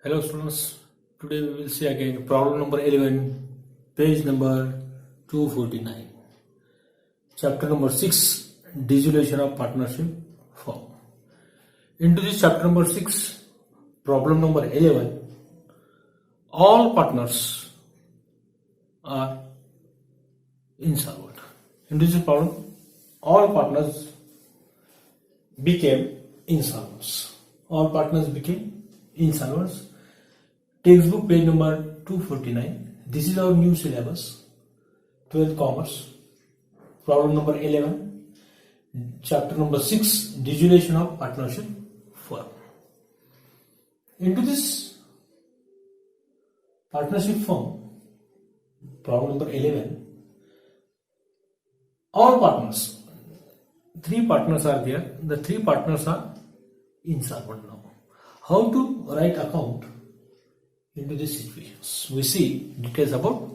Hello students, today we will see again problem number 11, page number 249, chapter number 6, dissolution of partnership firm. Into this chapter number 6, problem number 11, all partners are insolvent. Into this problem, all partners became insolvent. All partners became insolvent. Textbook page number 249. This is our new syllabus, 12th commerce, problem number 11, chapter number 6, dissolution of partnership firm. Into this partnership firm, problem number 11, all partners, 3 partners are there, the 3 partners are insolvent now. How to write account into these situations? We see details about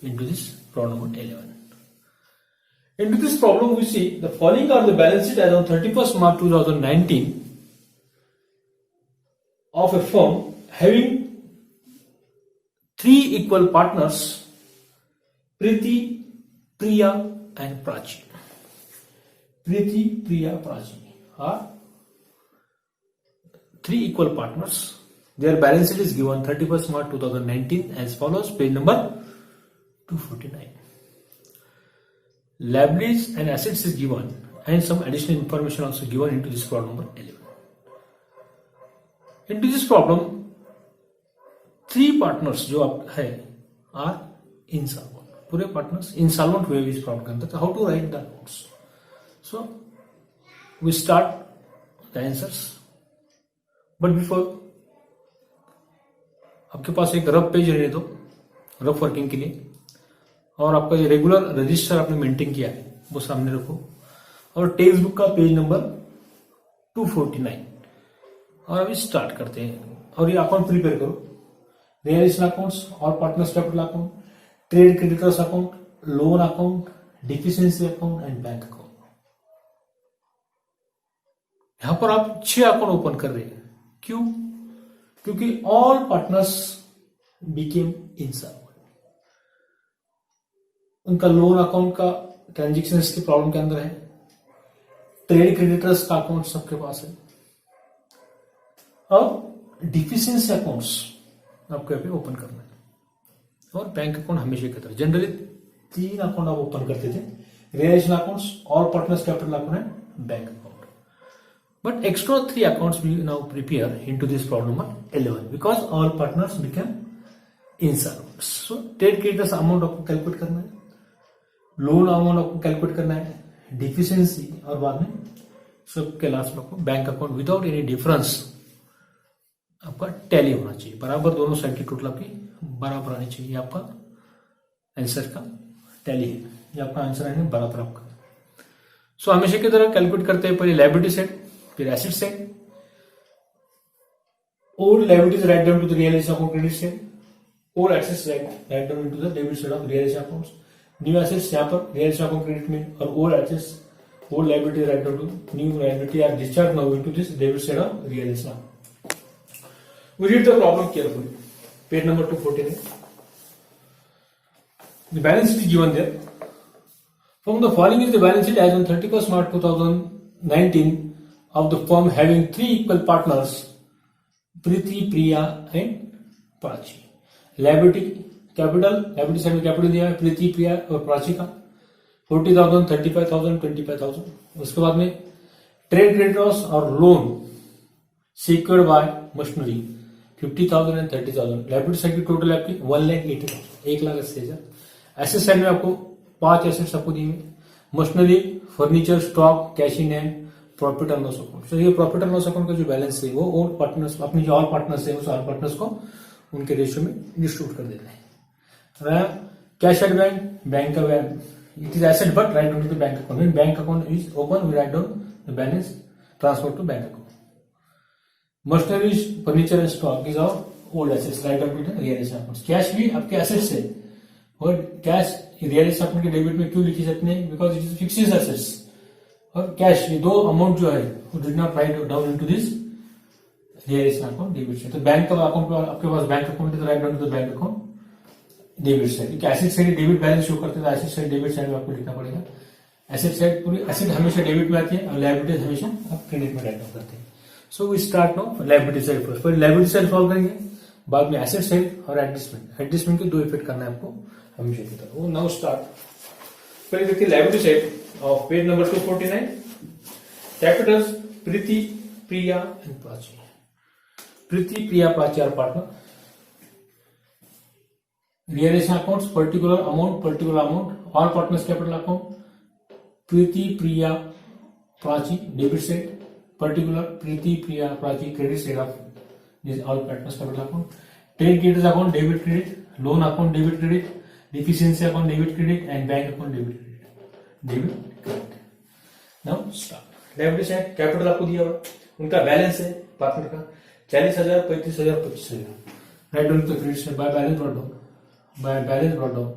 into this problem number 11. Into this problem we see the following are the balance sheet as on 31st March 2019 of a firm having 3 equal partners, Priti, Priya and Prachi. Priti, Priya, Prachi are 3 equal partners. Their balance sheet is given 31st March 2019 as follows, page number 249. Liabilities and assets is given and some additional information also given into this problem number 11. Into this problem, 3 partners जो आप है are insolvent. पूरे partners insolvent हुए इस problem के अंदर. तो how to write the accounts? So we start the answers. But before आपके पास एक रफ पेज रहने दो रफ वर्किंग के लिए, और आपका जो रेगुलर रजिस्टर आपने मेंटेन किया है वो सामने रखो, और टेक्स्ट बुक का पेज नंबर 249 और अभी स्टार्ट करते हैं. और ये अकाउंट प्रिपेयर करो, रियलाइजेशन अकाउंट्स और partners capital account, trade creditors account, loan account, deficiency account and bank account. यहां पर आप 6 अकाउंट ओपन कर रहे हैं. क्यों? क्योंकि ऑल पार्टनर्स बिकेम इंसॉल्वेंट. उनका लोन अकाउंट का ट्रांजेक्शन की प्रॉब्लम के अंदर है, ट्रेड क्रेडिटर्स का अकाउंट सबके पास है, अब डिफिशियंसी अकाउंट्स आपको यहाँ पे ओपन करना है, और बैंक अकाउंट हमेशा की तरह जनरली 3 अकाउंट आप ओपन करते थे, realisation accounts, all partners capital account and bank account. But extra 3 accounts we now prepare into this problem number 11 because all partners became insolvent. So trade creditors amount आपको calculate करना है, loan amount आपको calculate करना है, deficiency, और बाद में सबके लास्ट में आपको bank account without any difference आपका टैली होना चाहिए. बराबर दोनों साइड की टोटल आपकी बराबर आनी चाहिए. आपका आंसर का टैली है, ये आपका आंसर आएगा बराबर आपका. सो हमेशा की तरह कैलकुलेट करते हैं. पहले लायबिलिटी साइड, फिर asset side. Old liabilities write down to the realisation account credit side, old assets write down to the debit side of realisation accounts. New assets यहाँ पर रियलाइजेशन अकाउंट क्रेडिट में, और old assets old liability write down to new liability are discharge now into this debit side of realisation. We read the problem carefully. Page number 249. The balance sheet is given there. From the following is the balance sheet as on 31st March 2019 of the firm having 3 equal partners, Priti, Priya and Prachi. Liability capital, liability side में capital दिया है प्रीति, प्रिया और प्राची का 40,000, 35,000, 25,000. उसके बाद में trade creditors और loan secured by machinery 50,000 and 30,000. Liability side की टोटल आपकी 1,80,000, 1,80,000. एसेट साइड में आपको 5 एसेट्स आपको दिए, machinery, furniture, stock, cash in hand, profit and loss account. तो ये प्रॉफिट एंड लॉस अकाउंट का जो बैलेंस है वो ऑल पार्टनर्स, अपने जो ऑल पार्टनर्स है उस ऑल पार्टनर्स को उनके रेशियो में डिस्ट्रीब्यूट कर देना है. कैश एट बैंक, बैंक का it is asset but write down to the bank account. Bank account is open, we write down the balance, transfer to bank account. Machinery, furniture and stock is our old assets write down to the realisation account. Cash भी आपके assets है, और cash realisation account के debit में क्यों लिखी जाती है? Because it is fixed assets. और कैश, ये दो अमाउंट जो है वो did not write down into this realization account debit side. तो बैंक का अकाउंट आपके पास बैंक अकाउंट है तो write down to the bank account debit side, क्योंकि asset side debit balance show करते हैं तो एसेट साइड डेबिट साइड में आपको लिखना पड़ेगा। एसेट साइड पूरी एसेट हमेशा डेबिट में आती है और लायबिलिटीज हमेशा आप क्रेडिट में राइट डाउन करते हैं। So we start now liability side first. पहले लायबिलिटी साइड सॉल्व करेंगे, बाद में एसेट साइड और एडजस्टमेंट। एडजस्टमेंट के दो इफेक्ट करना है आपको हमेशा की तरह। वो नाउ स्टार्ट। पहले देखिए liability side of page number 249। Capitals Preeti, Priya and Prachi. Preeti, Priya, Prachi are partner. Realisation accounts particular amount, all partners capital account. Preeti, Priya, Prachi debit side, particular Preeti, Priya, Prachi credit side of this all partners capital account. Trade creditors account debit credit, loan account debit credit, deficiency account debit credit and bank account debit credit. Now start. Liability side capital आपको दिया हुआ, उनका balance है partner का 40,000, 35,000, 25,000। Write down to credit side by balance brought down, by balance brought down,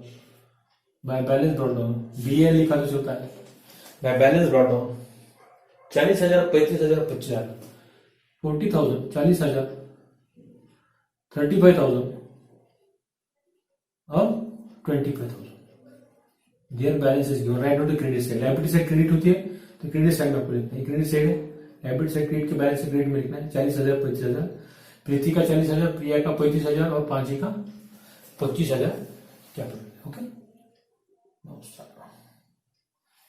by balance brought down, BL लिखा कुछ होता है, बाय बैलेंस ब्रॉट डाउन 40,000, 35,000, 25,000, 40,000, 40,000, 35,000 और 25,000। Their balance is given. Write down to credit side. Liability side credit होती है तो credit side में आपको लिखना है, क्रेडिट साइड है, लायबिलिटी साइड क्रेडिट के बैलेंस से क्रेडिट में लिखना है 40,000, 25,000, प्रीति का 40,000, प्रिया का 35,000 और प्राची का 25,000 कैपिटल। ओके,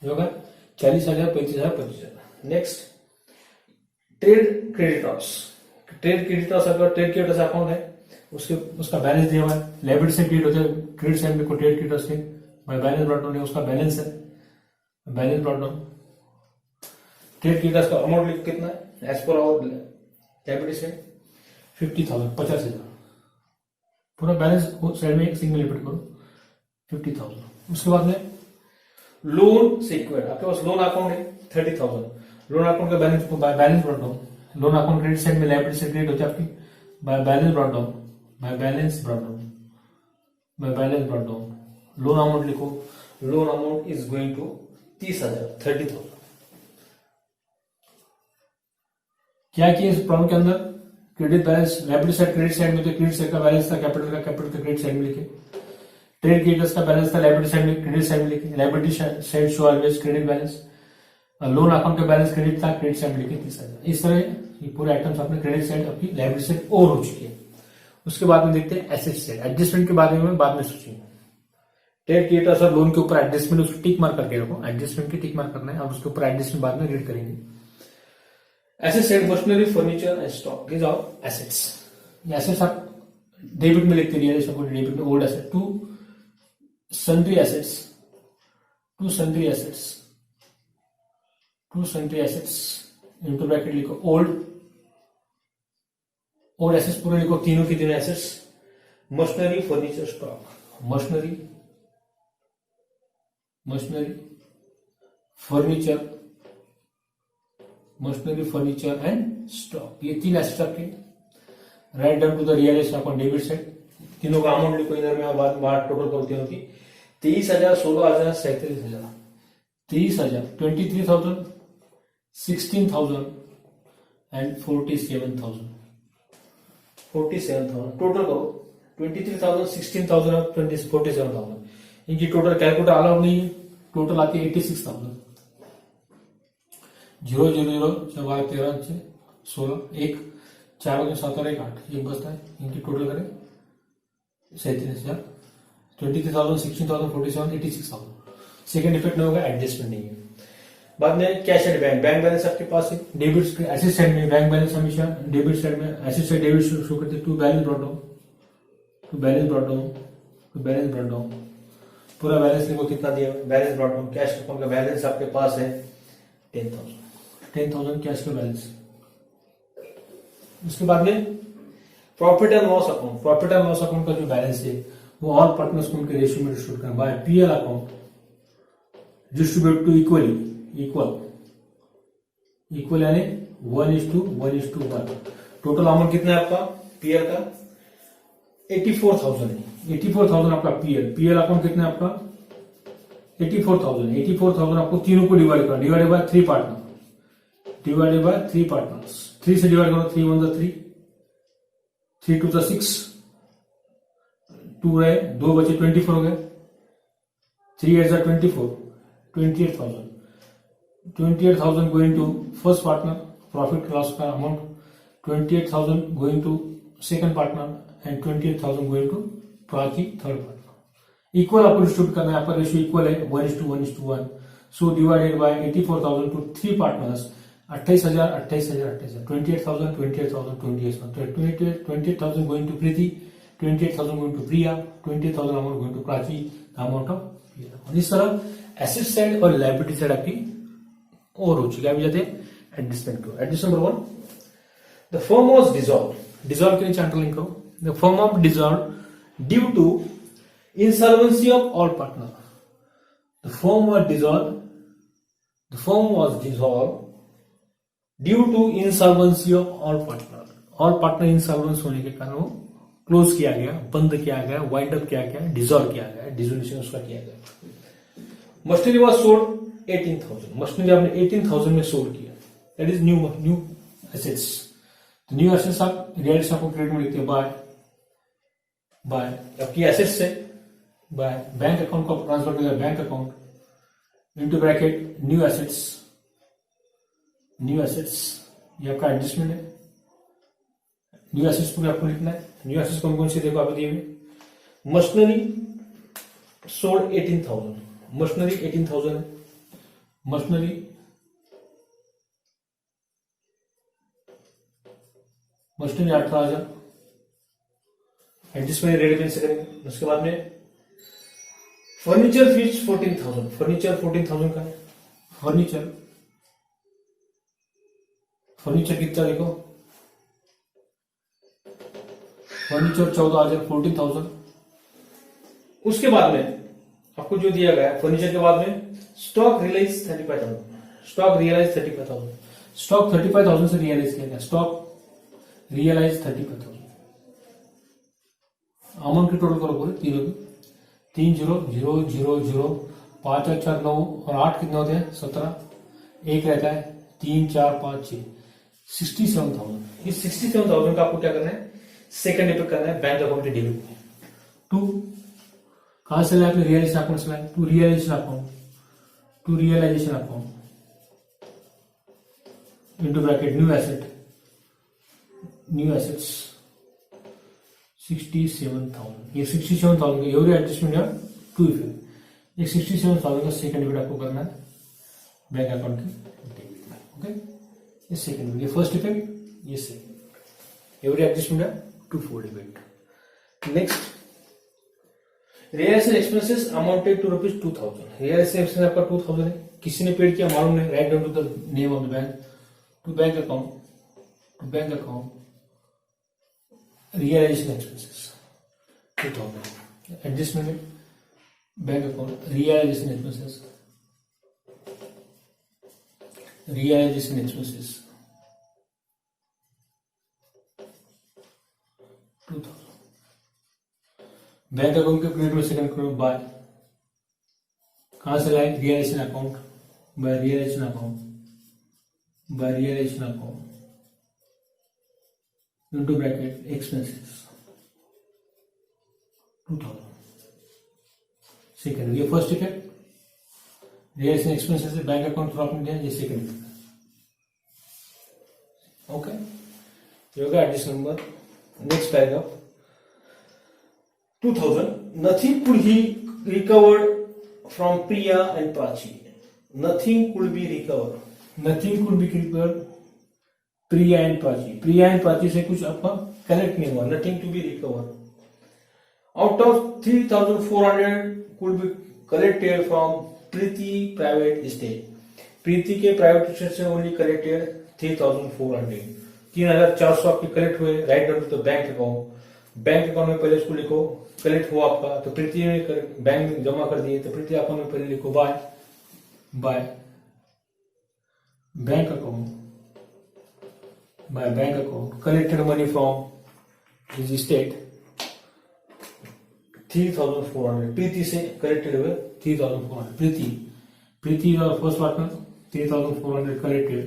होगा 40,000, 35,000, 25,000। Next trade creditors. Trade creditors अगर ट्रेड क्रेडिटर्स अकाउंट है उसका बैलेंस दिया हुआ है, लायबिलिटी से क्रेडिट होता है, क्रेडिट साइड में ट्रेड क्रेडिटर्स है, बाय बैलेंस ब्रॉट डाउन है, उसका बैलेंस है, balance brought down. Trade creditors का अमाउंट लिख कितना है एज पर आवर लायबिलिटी से 50,000, 50,000। पूरा बैलेंस साइड में एक सिंगल रिपीट करो 50,000। उसके बाद में लोन सिक्योर्ड, आपके पास लोन अकाउंट है 30,000, लोन अकाउंट का बैलेंस को by balance brought down. Loan account credit side में लायबिलिटी से क्रेडिट होती है आपकी by balance brought down, by balance brought down, by balance brought down. Loan amount लिखो, loan amount is going to 30,000, 30,000। क्या किया इस प्रॉब्लम के अंदर, credit balance liability side credit side में तो क्रेडिट साइड का बैलेंस था, कैपिटल का क्रेडिट साइड में लिखे। ट्रेड क्रेडिटर्स का बैलेंस था लायबिलिटी साइड में क्रेडिट साइड में लिखे, liability side show always credit balance. Loan account का बैलेंस क्रेडिट था, क्रेडिट साइड में लिखे 30,000। इस तरह ये पूरे आइटम्स आपने क्रेडिट साइड आपकी लायबिलिटी साइड और हो चुकी है। उसके बाद में देखते हैं एसेट साइड। एडजस्टमेंट के बारे में बाद में सोचेंगे। ट्रेड क्रेडिटर्स और लोन के ऊपर एडजस्टमेंट उसको टिक मार्क करके रखो, एडजस्टमेंट की टिक मार्क करना है और उसके ऊपर एडजस्टमेंट बाद में रीड करेंगे। Asset side machinery, furniture and stock, these are assets. ये एसेट्स आप डेबिट में लिखते रहिए, डेबिट में old asset to sundry assets, to sundry assets, to sundry assets into bracket लिखो ओल्ड, और एसेट्स पूरे लिखो तीनों की तीनों assets. Machinery, furniture, stock, machinery, machinery, furniture, machinery, furniture and stock, ये तीन एसेट्स आपके। Write down to the realisation account debit side. तीनों का अमाउंट लिखो इधर में और बाद टोटल करो तीनों की 30,000, 16,000, 37,000, 30,000, 23,000, 16,000 एंड 47,000, 47,000 टोटल करो। 23,000, 16,000 और 47,000 इनकी टोटल कैलकुलेटर अलाउड नहीं है, टोटल आती है 86,000। 0, 0, 0, 4, 13, 6, 16, 1, 4, 7 और 1, 8, एक बचता है। इनकी टोटल करें 37,000, 23,000, 16,000, 47,000, 86,000। सेकेंड इफेक्ट नहीं होगा, एडजस्टमेंट नहीं है। बाद में cash and bank, bank balance आपके पास है। डेबिट एसेट साइड में बैंक बैलेंस हमेशा डेबिट साइड में, एसेट साइड डेबिट शो करते हैं। To balance brought down, to balance brought down, to balance brought down. पूरा बैलेंस लिखो कितना दिया है, balance brought down. Cash account का बैलेंस आपके पास है 10,000, 10,000 कैश का बैलेंस। उसके बाद में profit and loss account, profit and loss account का जो बैलेंस है वो ऑल पार्टनर्स को उनके रेशियो में डिस्ट्रीब्यूट करना by PL account, distribute to equally, equal यानी 1:1:1। टोटल अमाउंट कितना है आपका पीएल का 84,000 है। 84,000 आपका पीएल अकाउंट कितना है आपका 84,000 आपको तीनों को डिवाइड करना, divided by 3 partner, divided by 3 partners. 3 से डिवाइड करो, 3 1 3, 3 टू 6, 2 रहे, 2 बचे, 24 हो गए, 3 8 24, 28,000. 28,000 going to first partner, profit loss का amount, 28,000 going to second partner and 28,000 going to Prachi third partner. Equal आपको डिस्ट्रीब्यूट करना है, आपका रेशियो इक्वल है 1:1:1. So divided by 84,000 to 3 partners, 28,000 28,000 28,000, 28,000 28,000 28,000, 28,000 going to Preeti, 28,000 going to Priya, 28,000 amount going to Prachi, amount of. इस तरह asset side और liability side आपकी और हो चुकी है. अभी जाते हैं एडजस्टमेंट को. Adjust number 1, the firm was dissolve. Dissolve के नीचे अंडरलाइन करो, the firm of dissolve due to insolvency of all partner. The firm was dissolved. The firm was dissolved due to insolvency of all partner. All partner insolvency होने के कारण वो close किया गया, बंद किया गया, वाइंड अप किया गया, डिसॉल्व किया गया, डिसोल्यूशन उसका किया गया. Machinery was sold 18,000. मशीनरी आपने 18,000 में सोल्ड किया. That is new assets. तो न्यू एसेट्स आप रियलिटी आपको क्रेडिट में लिखते हैं बाय आपकी एसेट्स से बाय बैंक अकाउंट को ट्रांसफर करेगा bank account into bracket new assets. ये आपका एडजस्टमेंट है. न्यू एसेट्स को आपको लिखना है. न्यू एसेट्स कौन से देखो आप दिए हुए. Machinery sold 18,000. मशीनरी 18,000 है. Machinery machinery 18,000. एडजस्टमेंट रेट से करेंगे. उसके बाद में फर्नीचर फीस 14,000. फर्नीचर 14,000 का है. फर्नीचर कितना देखो, फर्नीचर 14,000, 14,000. उसके बाद में आपको जो दिया गया फर्नीचर के बाद में stock realise 35,000. Stock realise 35,000. Stock 35,000 से रियलाइज किया गया. Stock realise 35,000. अमाउंट की टोटल करो पूरे तीनों की. 3 0 0 0 0, 5 और 4 9 और 8 कितने होते हैं 17. एक रहता है 3 4 5 6, 67,000. इस 67,000 का आपको क्या करना है, सेकंड डेबिट करना है बैंक अकाउंट के डेबिट में. टू कहां से लाए, रियलाइजेशन अकाउंट से लाए. To realisation account into bracket new assets 67,000. ये 67,000 का एवरी एडजस्टमेंट है टू इफेक्ट. ये 67,000 का सेकंड डेबिट आपको करना है बैंक अकाउंट के डेबिट में. ओके, ये सेकंड डेबिट. ये फर्स्ट इफेक्ट, ये सेकंड. एवरी एडजस्टमेंट है two for debit. Next, realisation expenses amounted to ₹2,000. Realisation expense आपका 2,000 है. किसी ने पेड किया मालूम नहीं. Right down to the name of the bank, to bank account realization expenses 2,000. Adjustment bank account realization expenses 2,000. Bank account के credit में second credit by कहां से लाए, realisation account. By realisation account into bracket expenses 2,000. Second, ये first effect. Realisation expenses से bank account through आपने दिया, ये सेकंड इफेक्ट. ओके, ये होगा adjust number. Next paragraph 2000. Nothing could he recovered from Priya and Prachi. Nothing could be recovered Priya and Prachi से कुछ आपका कलेक्ट नहीं हुआ. Nothing to be recover. Out of 3,400 could be collected from Preeti private estate. Preeti के private estate से only collected 3,400. 3,400 आपके collect हुए. Write down to the bank account. Bank account में पहले इसको लिखो कलेक्ट हुआ आपका, तो प्रीति ने बैंक में जमा कर दिए, तो प्रीति अकाउंट में पहले लिखो bye bank account. By bank account, collected money from his estate 3,400. प्रीति से कलेक्टेड हुए 3,400. प्रीति और first partner 3,400 collected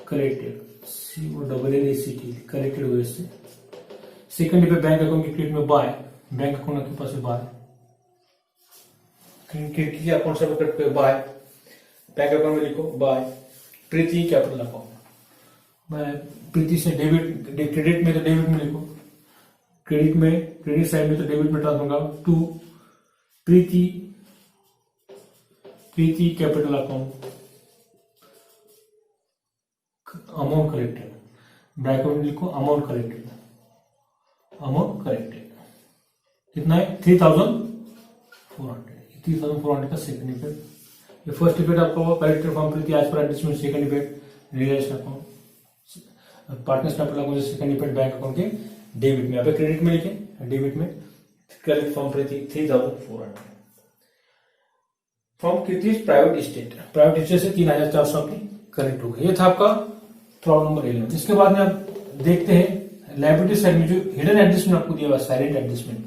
CONNECT collected हुए इससे सेकंड पे बैंक अकाउंट की क्रेडिट में बाय, बैंक अकाउंट आपके पास है बाय, किसी अकाउंट से क्रेडिट पे बाय, बैंक अकाउंट में लिखो बाय, प्रीति कैपिटल अकाउंट, मैं प्रीति से डेबिट, क्रेडिट में तो डेबिट में लिखो, क्रेडिट में क्रेडिट साइड में तो डेबिट में ट्रांसफर होगा to Preeti capital account, amount collected, bracket में लिखो अमाउंट कलेक्टेड, कितना है 3,400 का सेकंड इफेक्ट। ये फर्स्ट इफेक्ट आपका हुआ collected from Preeti as per adjustment, second effect realisation account, partners capital account, second effect bank account के डेबिट में, यहाँ क्रेडिट में लिखे, डेबिट में collect from Preeti 3,400 from Kriti private estate, से 3,400 आपकी कलेक्ट हो गई। ये था आपका प्रॉब्लम नंबर 11। इसके बाद में आप देखते हैं लायबिलिटी साइड में जो हिडन एडजस्टमेंट आपको दिया हुआ साइलेंट एडजस्टमेंट,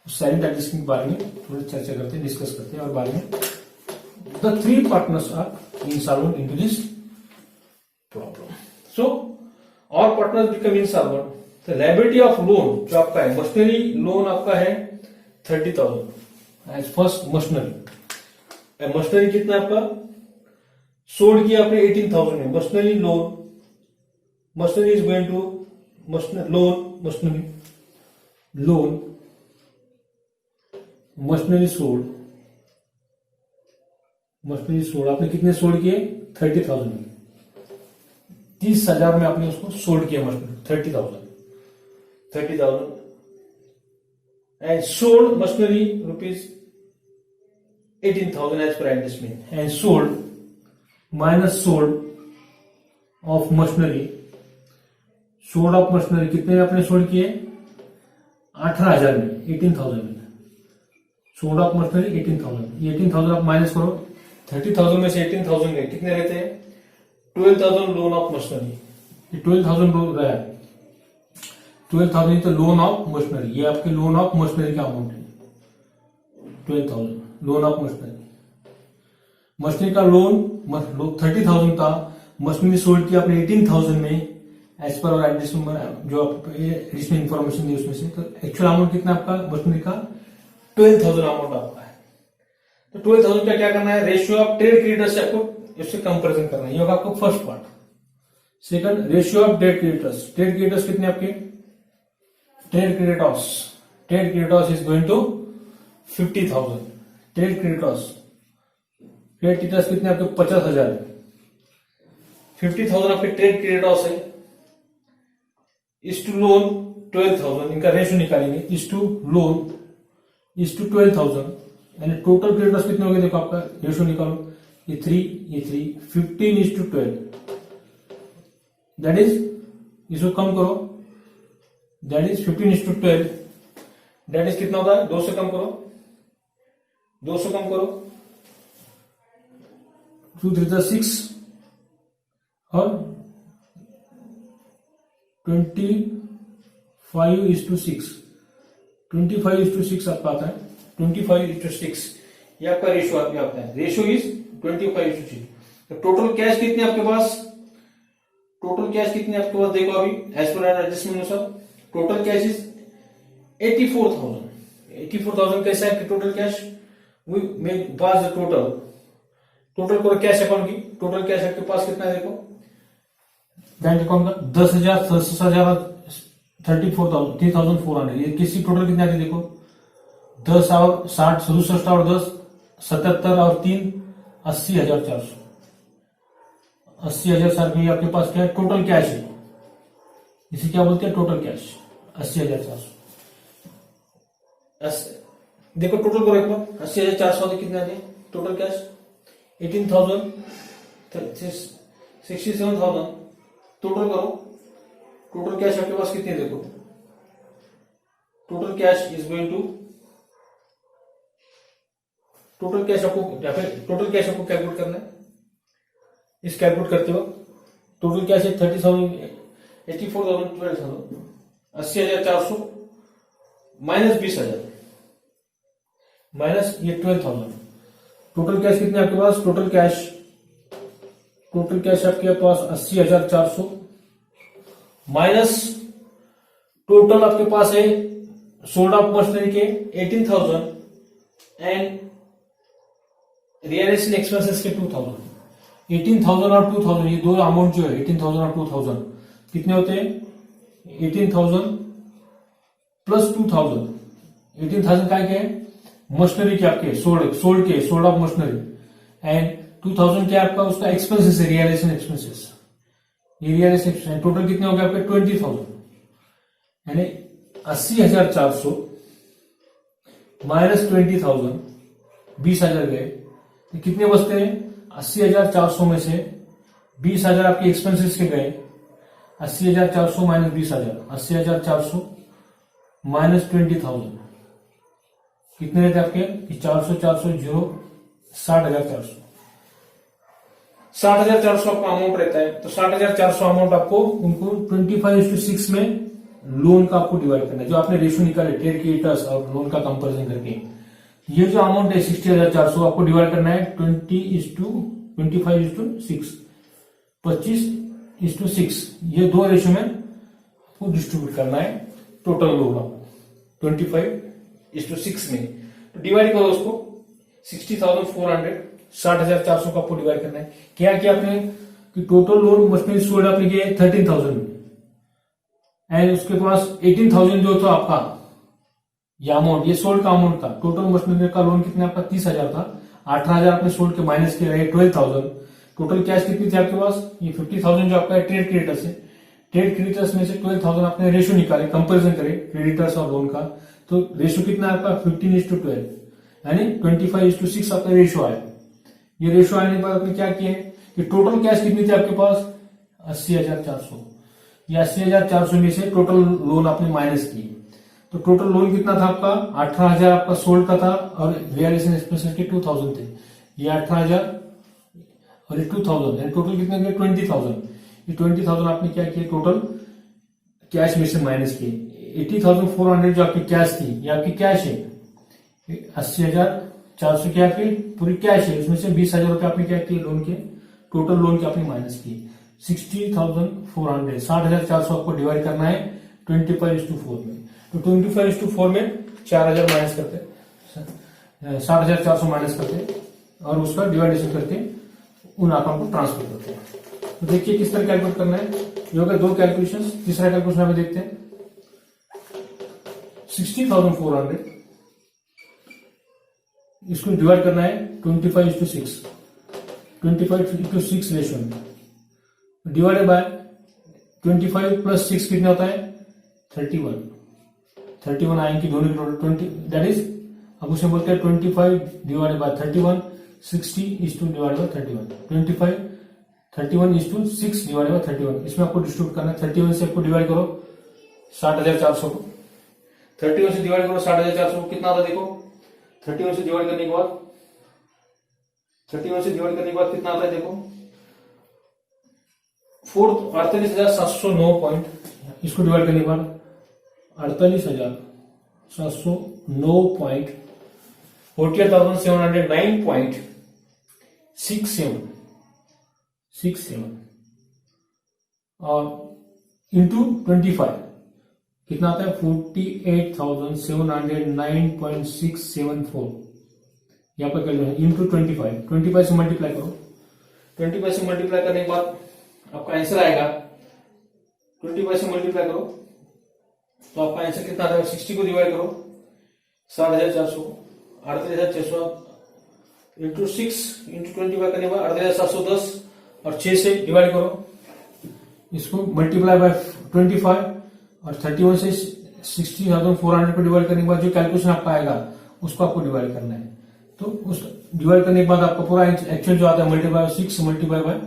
उस साइलेंट एडजस्टमेंट के बारे में थोड़ी चर्चा करते हैं, डिस्कस करते हैं, और बाद में the 3 partners are insolvent in to this problem. So all partners become insolvent, the liability of loan जो आपका है, मशीनरी लोन आपका है 30,000 एज फर्स्ट मशीनरी, मशीनरी कितना आपका सोल्ड किया आपने 18,000 में, machinery loan, machinery is going to machinery sold आपने कितने सोल्ड किए 30,000 में, 30,000 में आपने उसको सोल्ड किया machinery 30,000 and sold machinery rupees 18,000 as per adjustment, and sold minus sold off machinery, sold off machinery कितने आपने सोल्ड किए 18,000 में, 18,000 में, सोल्ड ऑफ मशीनरी 18,000, ये 18,000 आप माइनस करो, 30,000 में से 18,000 में कितने रहते हैं 12,000 लोन ऑफ मशीनरी, ये 12,000 रहा है, 12,000 तो लोन ऑफ मशीनरी, ये आपके लोन ऑफ मशीनरी का अमाउंट है 12,000 लोन ऑफ मशीनरी, मशीनरी का लोन 30,000 था, मशीनरी सोल्ड किया आपने 18,000 में एज पर और एडजस्टमेंट जो एडिशनल इन्फॉर्मेशन दी उसमें से, तो एक्चुअल अमाउंट कितना आपका मशीनरी का 12,000 अमाउंट आपका है। तो 12,000 का क्या करना है, रेशियो ऑफ ट्रेड क्रेडिटर्स से आपको इससे कंपेरिजन करना है, ये होगा आपको first part. Second ratio of trade creditors कितने आपके, trade creditors is going to 50,000, trade creditors कितने आपके 50,000 है, 50,000 आपके ट्रेड क्रेडिटर्स है, इज टू लोन 12,000, इनका रेशियो निकालेंगे, is to loan is to 12,000, यानी टोटल क्रेडिटर्स कितने हो गए, देखो आपका रेशियो निकालो, ये 3, 15 इज टू 12, दैट इज, इसको कम करो, that is 15 is to 12, that is कितना होता है 2 से कम करो, 2 3 6 और 25:6, 25:6 आपका आता है, 25:6 ये आपका रेशियो आता है, रेशियो इज 25:6। तो टोटल कैश कितने आपके पास, देखो अभी एज पर एडजस्टमेंट अनुसार टोटल कैश इज 84,000 कैसा है टोटल कैश, टोटल करो कैश अकाउंट की, टोटल कैश आपके पास कितना है देखो, बैंक अकाउंट का 10,000 3,400, ये किसी टोटल कितना है देखो, 10 और 60 67 और 10 77 और 3 80,400, 80,400 आपके पास क्या है टोटल कैश है, इसे क्या बोलते हैं टोटल कैश 80,400। देखो टोटल करो एक बार, 80,400 कितना है टोटल कैश, 18,000 67,000, टोटल करो, टोटल कैश आपके पास कितने देखो, total cash is going to, total cash आपको कैलकुलेट करना है, इस कैलकुलेट करते वक्त टोटल कैश है 30,000 84,000 12,000 80,400 माइनस 20,000 माइनस ये 12,000, टोटल कैश कितने आपके पास, टोटल कैश आपके पास 80,400 माइनस टोटल आपके पास है सोल्ड ऑफ मशीनरी के 18,000 एंड रियलाइजेशन एक्सपेंसेस के 2,000। 18,000 और 2,000 ये दो अमाउंट जो है 18,000 और 2,000 कितने होते हैं? 18,000 प्लस 2,000। 18,000 का क्या है? मशीनरी के आपके सोल्ड ऑफ मशीनरी एंड 2,000 क्या आपका उसका एक्सपेंसेस है, रियलाइजेशन एक्सपेंसेस। ये रियलाइजेशन एक्सपेंसेस टोटल कितने हो गए आपके? 20,000 यानी 80,400 माइनस 20,000 20,000 गए तो कितने बचते हैं? 80,400 में से 20,000 आपके एक्सपेंसेस के गए। 80,400 माइनस 20,000 80,400 माइनस 20,000 कितने रहते आपके? 400 400 0 60,400 60,400 आपका अमाउंट रहता है। तो 60,400 अमाउंट आपको उनको 25:6 में लोन का आपको डिवाइड करना है। जो आपने रेशियो निकाले ट्रेड क्रेडिटर्स और लोन का कंपैरिजन करके, ये जो अमाउंट है 60,400 आपको डिवाइड करना है 25:6 25:6 ये दो रेशियो में आपको डिस्ट्रीब्यूट करना है टोटल लोन आपको 25:6 में। तो डिवाइड करो उसको 60,400 60,400 का आपको डिवाइड करना है। क्या किया आपने कि टोटल लोन मशीनरी सोल्ड आपने किया 13,000 में एंड उसके पास 18,000 जो था आपका ये अमाउंट, ये सोल्ड का अमाउंट था। टोटल मशीनरी का लोन कितना आपका 30,000 था। 18,000 आपने सोल्ड के माइनस किया है 12,000। टोटल कैश कितनी थी आपके पास? ये 50,000 जो आपका ट्रेड क्रेडिटर्स है। ट्रेड क्रेडिटर्स में से 12,000 आपने रेशियो निकाले, कंपेरिजन करे क्रेडिटर्स और लोन का। तो रेशियो कितना आपका 15:12 यानी 25:6 आपका रेशियो आया। ये रेशियो आने के बाद आपने क्या किया कि टोटल कैश कितनी थी आपके पास? 80,400। ये 80,400 में से टोटल लोन आपने माइनस किए। तो टोटल लोन कितना था आपका? 18,000 आपका सोल्ड का था और रियलाइजेशन एक्सपेंसेस के 2,000 थे। ये 18,000 और ये 2,000 यानी टोटल कितने थे? 20,000। ये 20,000 आपने क्या किया? टोटल कैश में से माइनस किए। 80,400 जो आपकी कैश थी ये आपकी कैश है। 80,400 क्या आपकी पूरी कैश है। उसमें से 20,000 रुपए आपने क्या किए? लोन के टोटल लोन के आपने माइनस किए। 60,400 60,400 आपको डिवाइड करना है 25:4 में। तो 25:4 में 4,000 माइनस करते 60,400 माइनस करते और उसका डिवाइडेशन करके उन अकाउंट को ट्रांसफर करते हैं। तो देखिए किस तरह कैलकुलेट करना है। ये हो गया दो कैलकुलेशन। तीसरा कैलकुलेशन हमें देखते हैं 60,400 इसको डिवाइड करना है 25:6 25:6 रेशियो में डिवाइडेड बाय 25 प्लस 6 कितना होता है? 31 आएंगे दोनों टोटल 20 दैट इज अब उसे बोलते हैं 25 divided by 31 60 divided by 31 25 31 6 divided by 31। इसमें आपको डिस्ट्रीब्यूट करना है। 31 से आपको डिवाइड करो 60,400 को। 31 से डिवाइड करो 60,400 को कितना आता है देखो। 31 से डिवाइड करने के बाद 31 से डिवाइड करने के बाद कितना आता है देखो 48,709 पॉइंट। इसको डिवाइड करने के बाद 48,709 पॉइंट 48,709.67 और इंटू 25 कितना आता है 48,709.674 यहाँ पर कर लो इंटू 25 से मल्टीप्लाई करो। 25 से मल्टीप्लाई करने के बाद आपका आंसर आएगा 25 से मल्टीप्लाई करो तो आपका आंसर कितना आता है 60 को डिवाइड करो 60,400 38,600 इंटू 6 इंटू 25 करने के बाद 38,710 और 6 से डिवाइड करो। इसको मल्टीप्लाई बाय 25 और 31 से 60,400 को डिवाइड करने के बाद जो कैलकुलेशन आपका आएगा उसको आपको डिवाइड करना है। तो उस डिवाइड करने के बाद आपका पूरा एक्चुअल जो आता है मल्टीप्लाई 6 मल्टीप्लाई बाय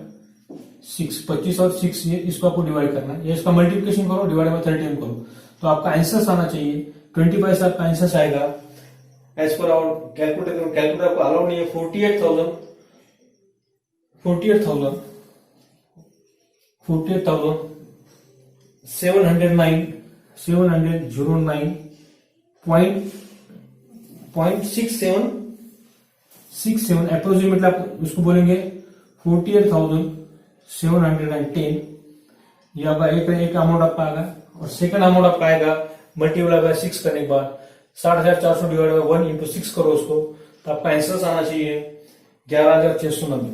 6 25 और 6 ये इसको आपको डिवाइड करना है। ये इसका मल्टीप्लिकेशन करो डिवाइड बाय 31 करो तो आपका आंसर आना चाहिए 25 से आपका आंसर आएगा एज पर आवर कैलकुलेटर आपको अलाउ नहीं है 48,709.67 अप्रोक्सीमेटली आप उसको बोलेंगे 48,710 ये आपका एक अमाउंट आपका आएगा और सेकंड अमाउंट आपका आएगा मल्टीप्लाई बाय 6 करने के बाद 60,400 डिवाइड बाय 1 इंटू 6 करो उसको, तो आपका आंसर आना चाहिए 11,690,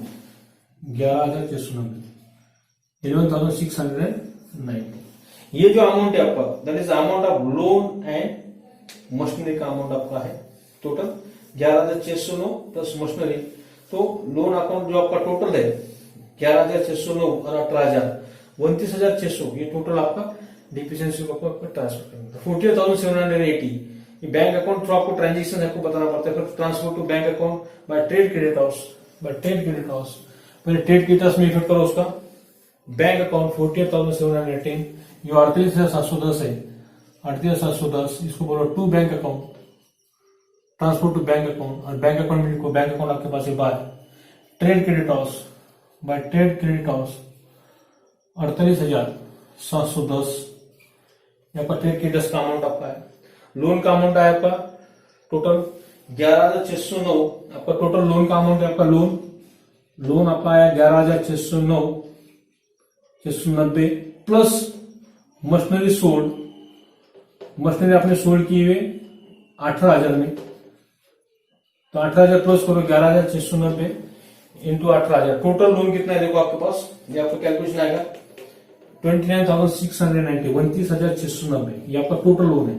11,690, 11,690। ये जो अमाउंट है आपका that is amount of loan and machinery का अमाउंट आपका है टोटल 11,609 प्लस मशीनरी। तो लोन अकाउंट जो आपका टोटल है 11,609 और 18,000 29,600, ये टोटल आपका डिफिशियंसी को आपको ट्रांसफर करना था। 48,780 ये बैंक अकाउंट थ्रू आपको ट्रांजेक्शन आपको बताना पड़ता है। फिर transfer to bank account by trade creditors, by trade creditors. पहले ट्रेड क्रेडिट हाउस में इफेक्ट करो उसका बैंक अकाउंट 48,718, ये 38,710 है, 38,710 इसको बोलो to bank account, transfer to bank account. और बैंक अकाउंट में बैंक अकाउंट आपके पास है by trade creditors, by trade creditors 48,710, यहाँ पर ट्रेड क्रेडिट का अमाउंट आपका है। लोन का अमाउंट है आपका टोटल 11,609, आपका टोटल लोन का अमाउंट है आपका लोन आपका आया 11,609 690 प्लस मशीनरी सोल्ड, मशीनरी आपने सोल्ड किए हुए 18,000 में, तो 18,000 प्लस करो 11,690 इंटू 18,000, टोटल लोन कितना है देखो आपके पास, ये आपका कैलकुलेशन आएगा 29,690, 29,690, ये आपका टोटल लोन है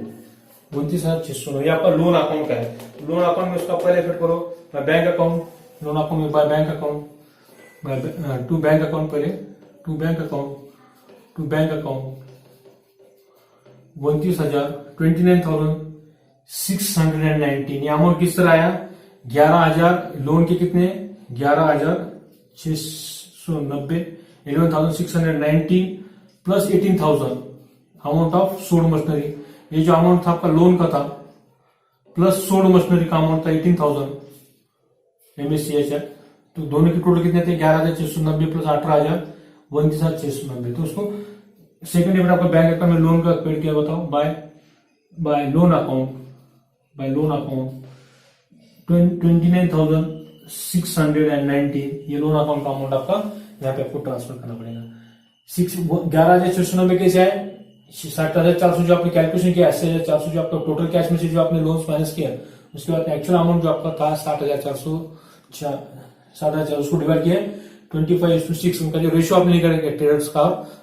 29,690, ये आपका लोन अकाउंट का है। लोन अकाउंट में उसका पहले फिट करो बैंक अकाउंट, लोन अकाउंट में by bank account, to bank account, पहले टू बैंक अकाउंट 29,619, ये अमाउंट किस तरह आया 11,000 लोन के कितने 11,690, 11,619 plus 18,000 amount of sold machinery. ये जो अमाउंट था आपका लोन का था प्लस सोल्ड मशीनरी का अमाउंट था 18,000 MSCHL, तो दोनों के टोटल कितने थे 11,690 प्लस 18,000 29,690। तो उसको सेकंड डेबिट आपका बैंक अकाउंट में लोन का पेड किया बताओ बाय लोन अकाउंट 29,619, ये लोन अकाउंट का अमाउंट आपका यहाँ पे आपको ट्रांसफर करना पड़ेगा। 11,690 कैसे आए 60,400 जो आपने कैलकुलेशन किया, 80,400 जो आपका टोटल कैश में से जो आपने लोन फाइनेंस किया, उसके बाद एक्चुअल अमाउंट जो आपका था 60,400 उसको डिवाइड किया 25:6, उनका जो रेशियो आपने निकाला ट्रेडर्स का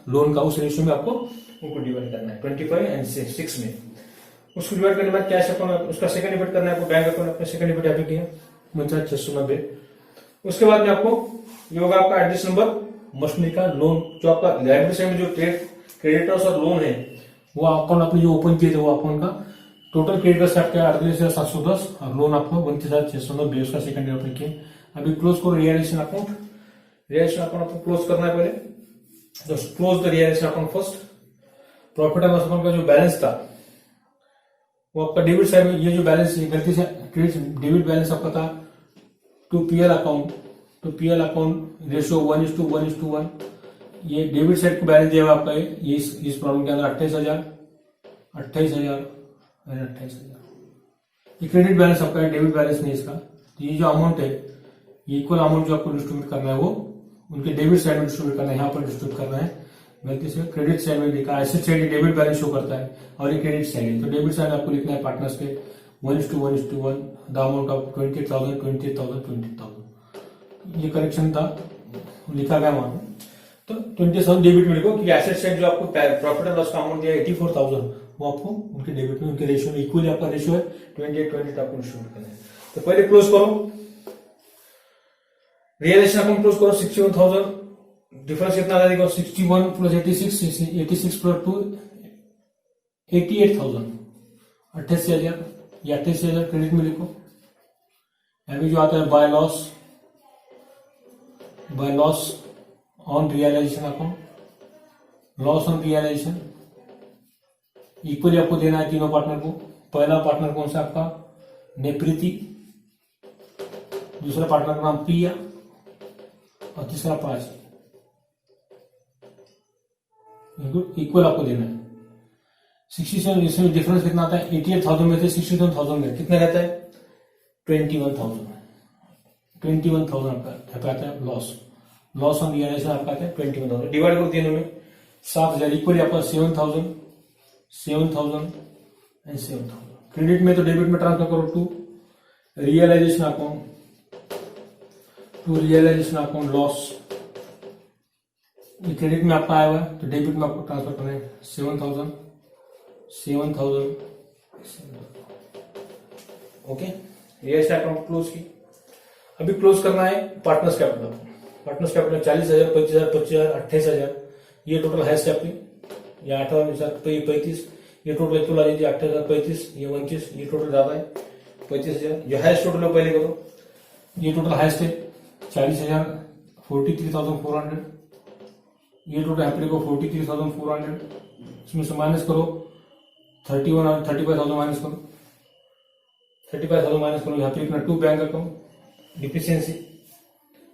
लोन का, उस रेशियो में आपको उनको डिवाइड करना है 25:6 में। उसको डिवाइड करने के बाद कैश अकाउंट उसका सेकंड डिवाइड करना है आपको, बैंक अकाउंट अपना सेकंड डिवाइड यहाँ पे किया 29,690। उसके बाद में आपको ये होगा आपका एड्रेस नंबर मशीनरी का लोन, जो आपका लाइब्रेरी साइड में जो ट्रेड क्रेडिटर्स और लोन है वो अकाउंट आपने जो ओपन किए थे वो अकाउंट का टोटल क्रेडिटर्स आपके 38,710 और लोन आपको 29,690, उसका सेकंड डिवाइड किया। अभी क्लोज करो रियलाइजेशन अकाउंट, रियलाइजेशन अकाउंट आपको क्लोज करना है पहले, तो close the realisation account first. Profit and loss account का जो बैलेंस था वो आपका डेबिट साइड में, ये जो बैलेंस गलती से डेबिट बैलेंस आपका था टू पीएल अकाउंट, तो पीएल अकाउंट रेशियो 1:1:1, ये डेबिट साइड को बैलेंस दिया हुआ आपका ये इस प्रॉब्लम के अंदर 28,000 ये क्रेडिट बैलेंस आपका है, डेबिट बैलेंस नहीं इसका। तो ये जो अमाउंट है ये इक्वल अमाउंट जो आपको डिस्ट्रीब्यूट करना है वो उनके डेबिट साइड में डिस्ट्रीब्यूट करना है, यहाँ पर डिस्ट्रीब्यूट करना है। गलती से क्रेडिट साइड में लिखा, asset side debit balance show करता है और ये क्रेडिट साइड है, तो डेबिट साइड आपको लिखना है पार्टनर्स के 1:1:1 द अमाउंट ऑफ 28,000 ये करेक्शन था लिखा गया वहां, तो 27 डेबिट में लिखो कि एसेट साइड जो आपको प्रॉफिट एंड लॉस का अमाउंट दिया 84,000 वो आपको उनके डेबिट में उनके रेशियो में इक्वली आपका रेशियो है 28:20 आपको डिस्ट्रीब्यूट करना है। तो पहले क्लोज करो रियलाइजेशन अकाउंट क्लोज करो 61,000, डिफरेंस कितना आ जाएगा 61 प्लस 86 प्लस 2 88,000, 88,000, या 88,000 क्रेडिट में लिखो। अभी जो आता है by loss on realisation account, loss on realisation equally आपको देना है तीनों पार्टनर को। पहला पार्टनर कौन सा आपका नेप्रीति, दूसरा पार्टनर का नाम प्रिया और तीसरा प्राची, इक्वल आपको देना है। 67 इसमें डिफरेंस कितना आता है 88,000 में से 67,000 में कितना रहता है 21,000 आपका आता है लॉस ऑन रियलाइजेशन आपका आता है 21,000 डिवाइड करो तीनों में 7,000 इक्वली आपका 7,000 7,000 एंड 7,000. क्रेडिट में तो डेबिट में ट्रांसफर करो टू रियलाइजेशन अकाउंट लॉस. ये क्रेडिट में आपका आया हुआ है तो डेबिट में आपको ट्रांसफर करना है 7,000. ओके, ये अकाउंट क्लोज की. अभी क्लोज करना है पार्टनर्स कैपिटल. 40,000, 25,000, 25,000, 28,000. ये टोटल हाइस्ट है आपकी. ये 18,35. ये टोटल इक्वल आ जाती है 8,035. ये 29. ये टोटल ज्यादा है 35,000. जो हाइस्ट टोटल है पहले करो. ये टोटल हाइस्ट है 40,000, 43,400. ये टोटल यहाँ पे देखो 43,400. इसमें से माइनस करो 35,000 माइनस करो. 35,000 माइनस करो. यहाँ पे लिखना टू बैंक अकाउंट डिफिशियंसी.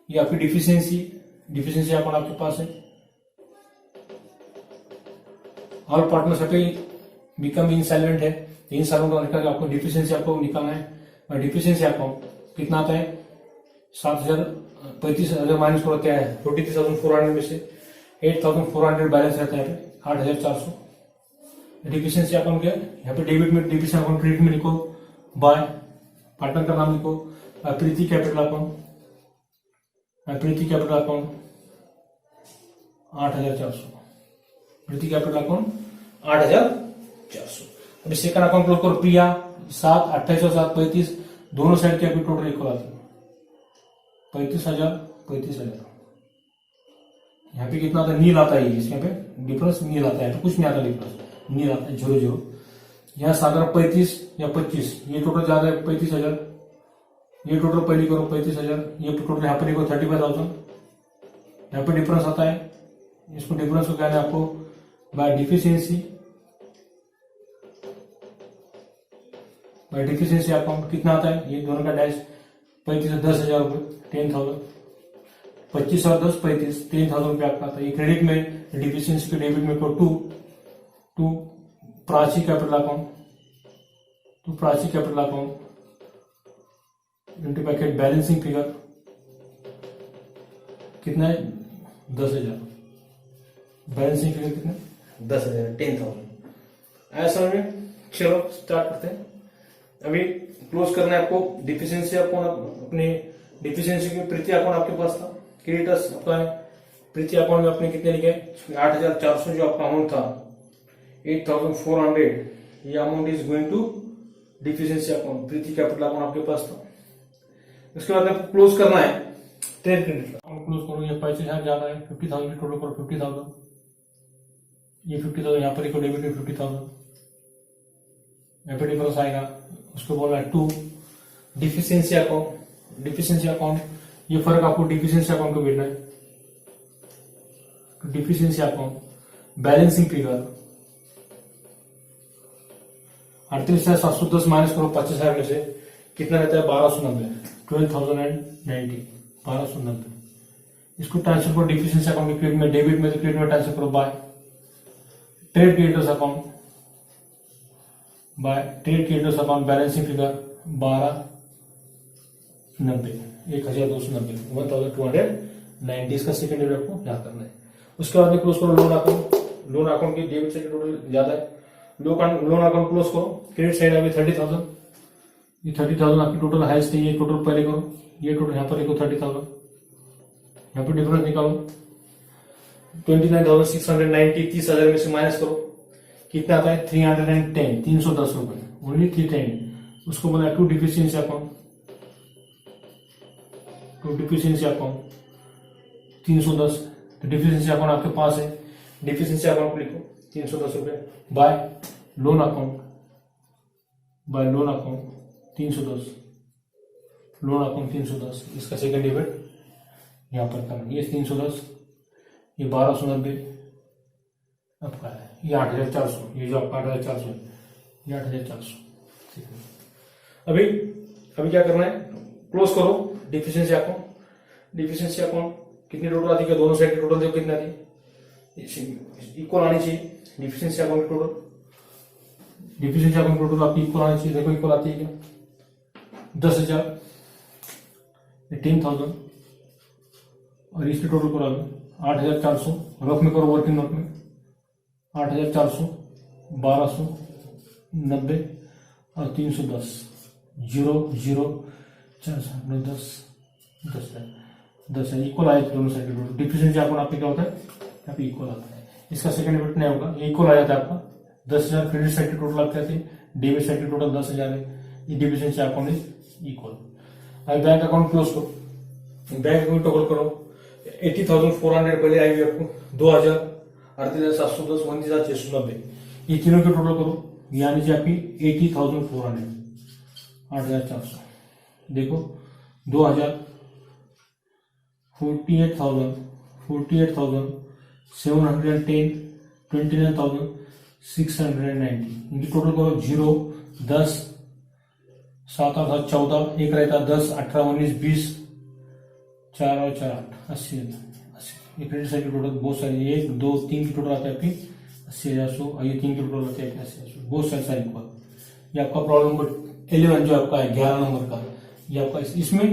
ये आपकी डिफिशियंसी अकाउंट आपके पास है. ऑल पार्टनर्स पे बिकम इंसॉल्वेंट है. इंसॉल्वेंट का आपको डिफिशियंसी अकाउंट निकालना है. और डिफिशियंसी अकाउंट कितना आता है 7,000, 35,000 माइनस करो क्या है 43,400 में से 8,400 बैलेंस रहता है 8,400. डिफिशियंसी अकाउंट क्या है यहाँ पे डेबिट में डिफिशियंसी अकाउंट क्रेडिट में लिखो बाय पार्टनर का नाम लिखो प्रीति कैपिटल अकाउंट 8,400. प्रीति कैपिटल अकाउंट 8,400. अभी सेकंड अकाउंट क्लोज करो प्रिया 7, 28 और 7, 35. दोनों साइड के अभी टोटल इक्वल आती है 35,000. यहाँ पे कितना आता है नील आता है. इसके पे डिफरेंस नील आता है. तो कुछ नहीं आता डिफरेंस. नील आता है 0,0. यहाँ सागर 35 या 25. ये टोटल ज्यादा है 35,000. ये टोटल पहले करो 35,000. ये टोटल यहाँ पे देखो 35,000. यहाँ पे डिफरेंस आता है. इसको डिफरेंस को कहना है आपको बाय डिफिशियंसी अकाउंट. कितना आता है ये दोनों का डैश 35 और 10,000 रुपये 10,000. 25 और 10 35 10,000 रुपये आपका आता है. ये क्रेडिट में डिफिशियंसी के डेबिट में को to Prachi capital account into bracket balancing figure कितना है 10,000. बैलेंसिंग फिगर कितना 10,000 10,000. ऐसा में चलो स्टार्ट करते हैं. अभी क्लोज करना है आपको डिफिशियंसी अकाउंट. अपने डिफिशियंसी की प्रीति अकाउंट आपके पास था. क्रेडिटर्स आपका है प्रीति अकाउंट में आपने कितने लिखे 8,400. जो आपका अमाउंट था 8,400. ये amount is going to deficiency account. Preeti capital account आपके पास था. उसके बाद आपको क्लोज करना है ट्रेड क्रेडिट अकाउंट. क्लोज करो. ये 25,000 ज्यादा है 50,000 टोटल करो 50,000. ये 50,000 यहाँ पर लिखो डेबिट में 50,000. यहाँ पे डिफरेंस आएगा. उसको बोलना है टू डिफिशियंसी अकाउंट. ये फर्क आपको डिफिशियंसी अकाउंट को भेजना है. Deficiency account balancing figure 38,710 minus करो 25,000 में से कितना रहता है 1,290. 12,090 1,290. इसको ट्रांसफर करो डिफिशियंसी अकाउंट में. क्रेडिट में डेबिट में तो क्रेडिट में ट्रांसफर करो by trade creditors account balancing figure 1,290 1,290 1,290. इसका सेकंड डेबिट आपको याद करना है. उसके बाद में क्लोज करो लोन अकाउंट की डेबिट से टोटल ज्यादा है. लोन अकाउंट क्लोज करो. क्रेडिट साइड अभी 30,000. ये 30,000 आपकी टोटल हाइस्ट है. ये टोटल पहले करो. ये टोटल यहाँ पर देखो 30,000. यहाँ पर डिफरेंस निकालो 29,690. 30,000 में से माइनस करो कितना आता है 310 310 रुपए ओनली 310. उसको बोला टू डिफिशियंसी अकाउंट 310. तो डिफिशियंसी अकाउंट आपके पास है. डिफिशियंसी अकाउंट लिखो 310 रुपए bye loan account 310. Loan account 310. इसका सेकंड डेबिट यहाँ पर करना. ये 310. ये 1,290 आपका है. ये 8,400. ये जो आपका 8,400 है ये 8,400. ठीक है. अभी क्या करना है क्लोज करो डिफिशियंसी अकाउंट. कितनी टोटल आती है दोनों साइड की टोटल देखो कितनी आती है इक्वल आनी चाहिए. डिफिशियंसी अकाउंट टोटल आपकी इक्वल आनी चाहिए. देखो इक्वल आती है क्या 10,000 10,000 और इसकी टोटल करो 8,400. रफ में करो वर्किंग नोट में 8,400 1290 और 310, 0 0 4 7 10 10 है, इक्वल आए दोनों साइड टोटल। डिफिशिएंसी आपको आपके क्या होता है, यहाँ पे इक्वल आता है। इसका सेकंड बिट नहीं होगा, इक्वल आ जाता है आपका 10,000। क्रेडिट साइड के टोटल आपके आते हैं, डेबिट साइड के टोटल 10,000 है। ये डिफिशिएंसी अकाउंट इज इक्वल। अब बैंक अकाउंट क्लोज करो, बैंक अकाउंट टोटल करो। 80,400 पहले आएगी आपको, 2,000, 38,710, 29,690, ये तीनों के टोटल करो, यानी कि आपकी 80,400, 8,400, देखो 2,000, 48,000, 710, 29,690, इनकी टोटल करो। 0 10 7 8 14, एक रहता 10 18 19 20, 4 और 4 8, 80। ये क्रेडिट साइड की टोटल बहुत सारी, 1 2 3 की टोटल आते हैं आपकी 80,100, ये 3 की टोटल आते हैं 80,100, बहुत सारे इक्वल। ये आपका प्रॉब्लम नंबर 11 जो आपका है 11 नंबर का, ये आपका इसमें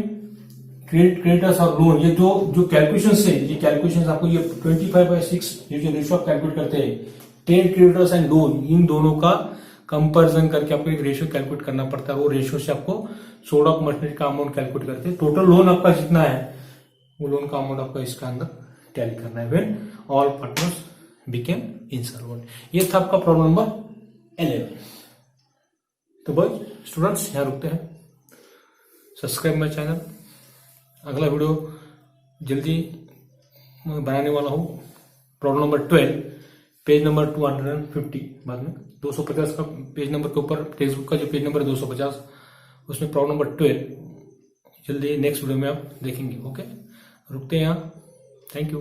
क्रेडिटर्स और लोन, ये जो कैलकुलेशन है, ये कैलकुलेशन आपको ये 25/6 ये जो रेशियो आप कैलकुलेट करते हैं, ट्रेड क्रेडिटर्स एंड लोन, इन दोनों का कंपैरिजन करके आपको एक रेशियो कैलकुलेट करना पड़ता है। वो रेशियो से आपको सोल्ड ऑफ मशीनरी का अमाउंट कैलकुलेट करते हैं। टोटल लोन आपका जितना है, वो लोन का अमाउंट आपका इसका अंदर टैली करना है। When all partners became insolvent. ये था आपका प्रॉब्लम नंबर 11। तो बस स्टूडेंट्स यहाँ रुकते हैं। सब्सक्राइब माय चैनल, अगला वीडियो जल्दी बनाने वाला हूँ। प्रॉब्लम नंबर 12, पेज नंबर 250, बाद में 250 का पेज नंबर के ऊपर टेक्स्ट बुक का जो पेज नंबर है 250, उसमें प्रॉब्लम नंबर 12 जल्दी नेक्स्ट वीडियो में आप देखेंगे। ओके, रुकते हैं यहाँ। Thank you.